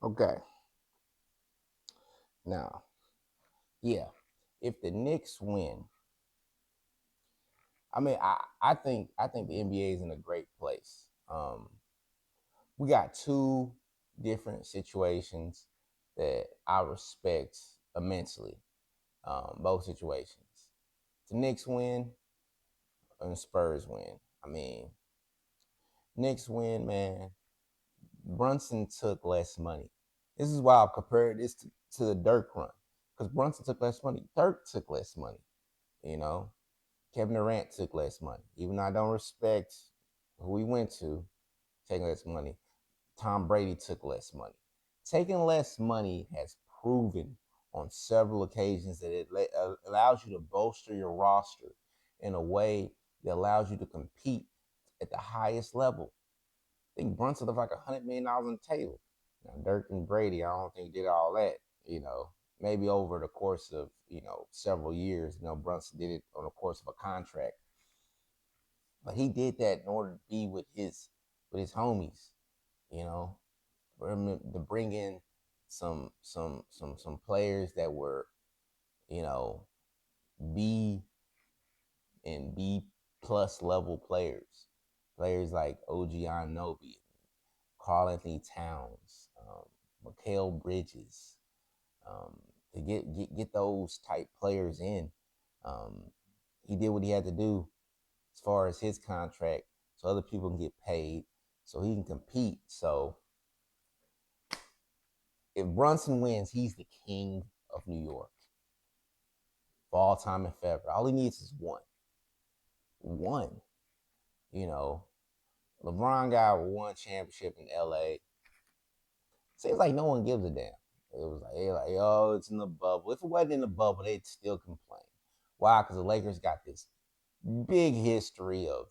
Okay. Now, yeah, if the Knicks win, I think the NBA is in a great place. We got two different situations that I respect immensely. Both situations. The Knicks win and the Spurs win. I mean, Knicks win, man. Brunson took less money. This is why I've compared this to the Dirk run. Because Brunson took less money. Dirk took less money. You know, Kevin Durant took less money. Even though I don't respect who he went to, taking less money. Tom Brady took less money. Taking less money has proven on several occasions that it allows you to bolster your roster in a way that allows you to compete at the highest level. I think Brunson left like $100 million on the table. Now, Dirk and Brady, I don't think did all that. You know, maybe over the course of several years. Brunson did it on the course of a contract, but he did that in order to be with his homies. You know, for him to bring in some players that were you know B and B plus level players, players like OG Anunoby, Karl Anthony Towns, Mikal Bridges, um, to get those type players in. Um, he did what he had to do as far as his contract, so other people can get paid, so he can compete. So if Brunson wins, he's the king of New York for all time and forever. All he needs is one. One. You know, LeBron got one championship in LA. Seems like no one gives a damn. It was like, oh, it's in the bubble. If it wasn't in the bubble, they'd still complain. Why? Because the Lakers got this big history of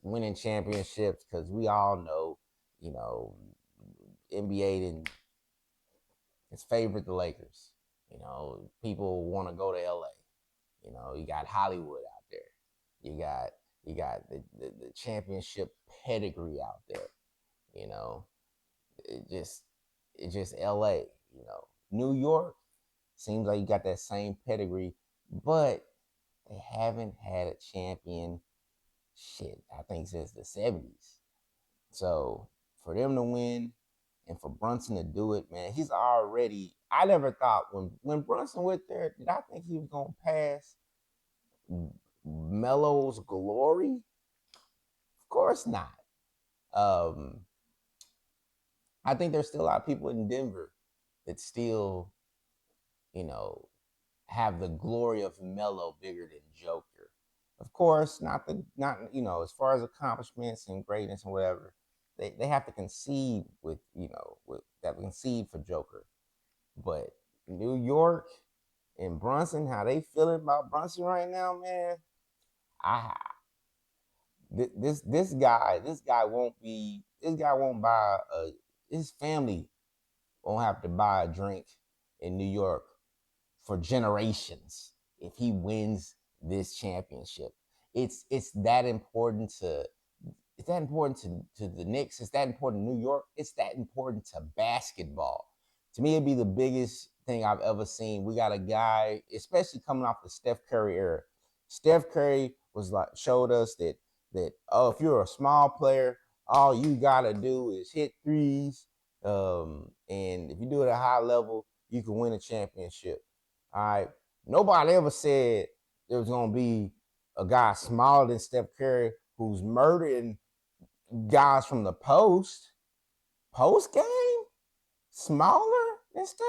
winning championships. Because we all know, you know, NBA didn't it's favored the Lakers. People want to go to LA. You got Hollywood out there. You got the championship pedigree out there. You know, it just it's just LA. New York seems like you got that same pedigree, but they haven't had a champion I think since the 70s. So for them to win and for Brunson to do it, man, he's already. I never thought when Brunson went there, did I think he was gonna pass Melo's glory? Of course not. Um, I think there's still a lot of people in Denver that still, you know, have the glory of Melo bigger than Joker. Of course, not as far as accomplishments and greatness and whatever, they have to concede with that concede for Joker. But New York and Brunson, how they feeling about Brunson right now, man? I this guy won't buy his family won't have to buy a drink in New York for generations if he wins this championship. It's that important to the Knicks. It's that important to New York. It's that important to basketball. To me, it'd be the biggest thing I've ever seen. We got a guy, especially coming off the Steph Curry era. Steph Curry was like showed us that if you're a small player, all you gotta do is hit threes. And if you do it at a high level, you can win a championship. All right. Nobody ever said there was gonna be a guy smaller than Steph Curry who's murdering guys from the post game, smaller than Steph.